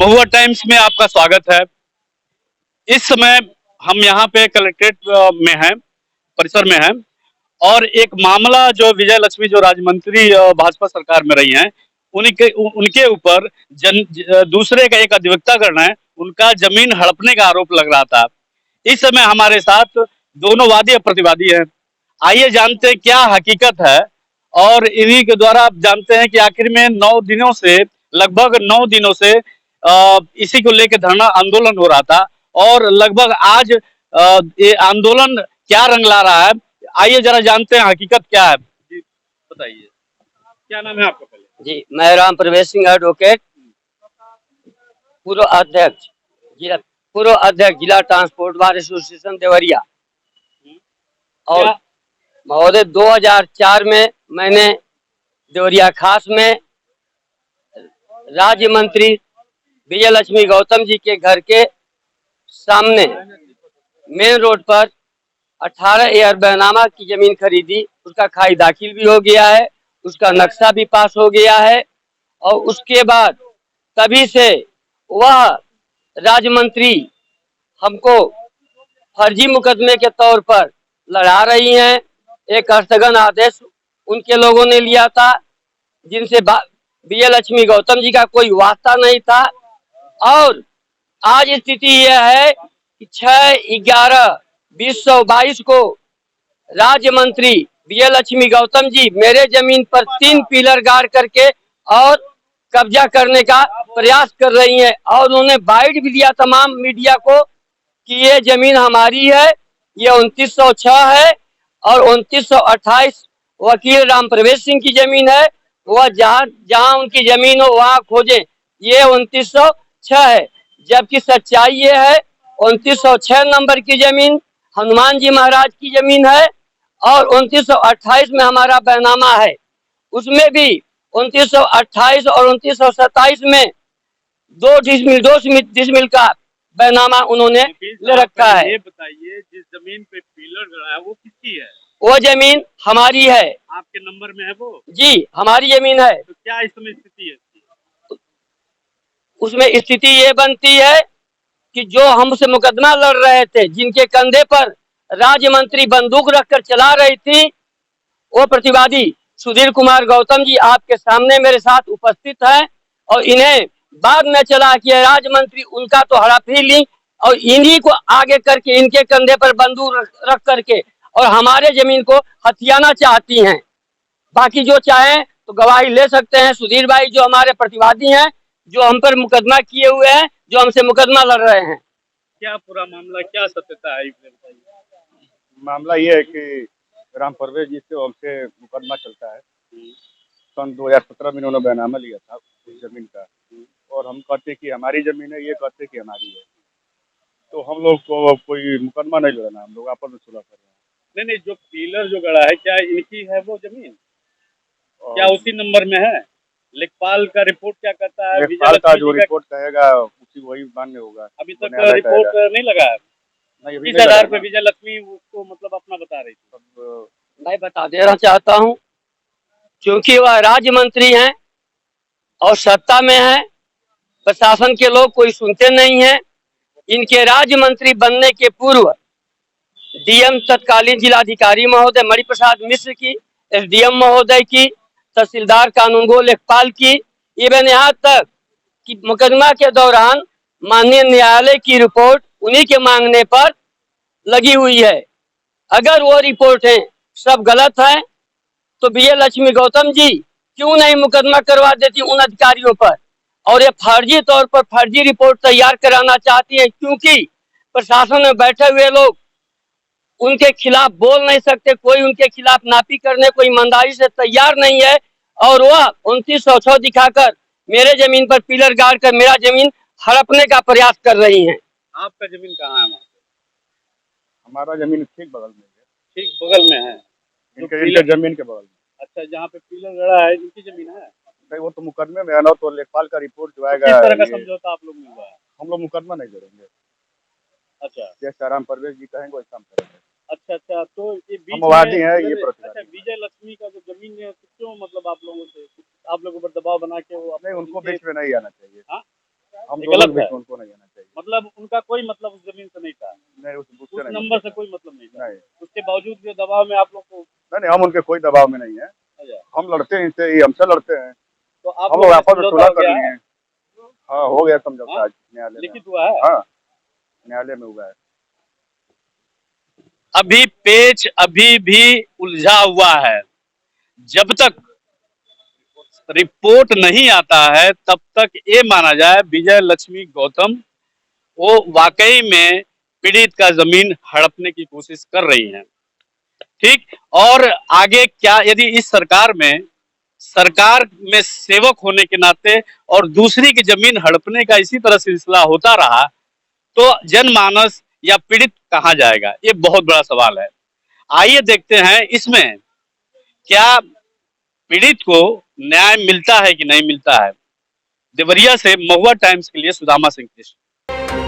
महुआ times में आपका स्वागत है। इस समय हम यहाँ पे कलेक्ट्रेट में हैं, परिसर में हैं और एक मामला जो विजय लक्ष्मी जो राज्य मंत्री भाजपा सरकार में रही हैं, उनके ऊपर दूसरे का एक अधिवक्ता गण है, उनका जमीन हड़पने का आरोप लग रहा था। इस समय हमारे साथ दोनों वादी और प्रतिवादी हैं। आइए जानते हैं क्या हकीकत है और इन्हीं के द्वारा आप जानते हैं कि आखिर में 9 दिनों से लगभग 9 दिनों से इसी को लेकर धरना आंदोलन हो रहा था और लगभग आज ये आंदोलन क्या रंग ला रहा है। आइए जरा जानते हैं हकीकत क्या है। जी बताइए, क्या नाम है आपका? पहले जी, मैं राम प्रवेश सिंह एडवोकेट, पूर्व अध्यक्ष जिला ट्रांसपोर्ट बार एसोसिएशन देवरिया। और महोदय 2004 में मैंने देवरिया खास में राज्य मंत्री विजय लक्ष्मी गौतम जी के घर के सामने मेन रोड पर 18 एकड़ बैनामा की जमीन खरीदी। उसका खाई दाखिल भी हो गया है, उसका नक्शा भी पास हो गया है। और उसके बाद तभी से वह राज्य मंत्री हमको फर्जी मुकदमे के तौर पर लड़ा रही हैं। एक स्थगन आदेश उनके लोगों ने लिया था, जिनसे विजय लक्ष्मी गौतम जी का कोई वास्ता नहीं था। और आज स्थिति यह है कि 6/11/2022 को राज्य मंत्री विजय लक्ष्मी गौतम जी मेरे जमीन पर 3 पिलर गाड़ करके और कब्जा करने का प्रयास कर रही हैं। और उन्होंने बाइट भी दिया तमाम मीडिया को कि ये जमीन हमारी है, ये 2906 है और 2928 वकील राम प्रवेश सिंह की जमीन है। वह जहां उनकी जमीन हो वहां खोजें, ये 2906 है। जबकि सच्चाई ये है 2906 नंबर की जमीन हनुमान जी महाराज की जमीन है और 2928 में हमारा बैनामा है। उसमें भी 2928 और 2927 में 2 डिसमिल का बैनामा उन्होंने ले रखा है। ये बताइए, जिस जमीन पे पिलर गड़ा है वो किसकी है? वो जमीन हमारी है। आपके नंबर में है वो? जी, हमारी जमीन है। तो क्या इस समय स्थिति है? उसमें स्थिति ये बनती है कि जो हमसे मुकदमा लड़ रहे थे, जिनके कंधे पर राज्य मंत्री बंदूक रखकर चला रही थी, वो प्रतिवादी सुधीर कुमार गौतम जी आपके सामने मेरे साथ उपस्थित हैं। और इन्हें बाद में चला कि राज्य मंत्री उनका तो हड़प ही ली और इन्हीं को आगे करके इनके कंधे पर बंदूक रख करके और हमारे जमीन को हथियाना चाहती हैं। बाकी जो चाहें तो गवाही ले सकते हैं। सुधीर भाई जो हमारे प्रतिवादी हैं, जो हम पर मुकदमा किए हुए हैं, जो हमसे मुकदमा लड़ रहे हैं। क्या पूरा मामला, क्या सत्यता है? मामला ये है कि राम परवेज जी से हमसे मुकदमा चलता है। सन 2017 में उन्होंने बैनामा लिया था उस जमीन का और हम कहते कि हमारी जमीन है, ये कहते कि हमारी है। तो हम लोग को कोई मुकदमा नहीं लड़ना, हम लोग आपस में सुलह कर रहे हैं। नहीं, जो पिलर जो गड़ा है क्या इनकी है वो जमीन? क्या उसी नंबर में है? लेखपाल का रिपोर्ट क्या कहता है? लेखपाल का जो रिपोर्ट कहेगा उसी वही मान्य होगा। अभी तक रिपोर्ट नहीं लगा है? किस आधार पर विजय लक्ष्मी उसको मतलब अपना बता रही थी? मैं बता देना चाहता हूँ, क्योंकि वह राज्य मंत्री हैं और सत्ता में है, प्रशासन के लोग कोई सुनते नहीं हैं। इनके राज्य मंत्री बनने के पूर्व डीएम तत्कालीन जिलाधिकारी महोदय मणिप्रसाद मिश्र की, एसडीएम महोदय की, तहसीलदार कानूनगो लेखपाल की, इवन यहाँ तक कि मुकदमा के दौरान माननीय न्यायालय की रिपोर्ट उन्हीं के मांगने पर लगी हुई है। अगर वो रिपोर्टें सब गलत हैं तो विजय लक्ष्मी गौतम जी क्यों नहीं मुकदमा करवा देती उन अधिकारियों पर? और ये फर्जी तौर पर फर्जी रिपोर्ट तैयार कराना चाहती है, क्योंकि प्रशासन में बैठे हुए लोग उनके खिलाफ बोल नहीं सकते, कोई उनके खिलाफ नापी करने कोई ईमानदारी से तैयार नहीं है। और वह 2906 दिखाकर मेरे जमीन पर पिलर गाड़ कर मेरा जमीन हड़पने का प्रयास कर रही हैं। आपका जमीन कहाँ है? हमारा जमीन ठीक बगल में है। ठीक बगल में है? इनके जमीन के बगल में। अच्छा, जहाँ पे पिलर गड़ा है इनकी जमीन है? नहीं, वो तो मुकदमे में है ना, तो लेखपाल का रिपोर्ट जो आएगा। किस तरह का समझौता आप लोग मिल रहा है? हम लोग मुकदमा नहीं लड़ेंगे। अच्छा, जैसे राम परवेज जी कहेंगे वैसा हम करेंगे। अच्छा, तो ये बीच हम वादी हैं, ये अच्छा, विजय लक्ष्मी का जो जमीन है तो क्यों मतलब आप लोगों पर दबाव बना के वो नहीं, उनको बीच में नहीं आना चाहिए। हम ये दोनों गलत के है। बीच में उनको नहीं आना चाहिए। मतलब उनका कोई मतलब उस जमीन से नहीं था, नहीं उससे उस नहीं नंबर से कोई मतलब नहीं था। नहीं उसके बावजूद भी दबाव में आप लोग को नहीं हम उनके कोई दबाव में नहीं है। अच्छा, हम लड़ते हैं इनसे, ये हमसे लड़ते हैं। तो आप हम लोग लोग का आपस में समझौता सुलह हो कर गया लिए है? हैं। हाँ हो गया समझौता, हाँ? आज न्यायालय में। लिखित हुआ है? हाँ न्यायालय में हुआ है। अभी पेच अभी भी उलझा हुआ है। जब तक रिपोर्ट नहीं आता है तब तक ये माना जाए विजय लक्ष्मी गौतम वो वाकई में पीड़ित का जमीन हड़पने की कोशिश कर रही हैं। ठीक। और आगे क्या यदि इस सरकार में सेवक होने के नाते और दूसरी की जमीन हड़पने का इसी तरह सिलसिला होता रहा तो जनमानस या पीड़ित कहाँ जाएगा, ये बहुत बड़ा सवाल है। आइए देखते हैं इसमें क्या पीड़ित को न्याय मिलता है कि नहीं मिलता है। देवरिया से महुआ टाइम्स के लिए सुदामा सिंह कृष्ण।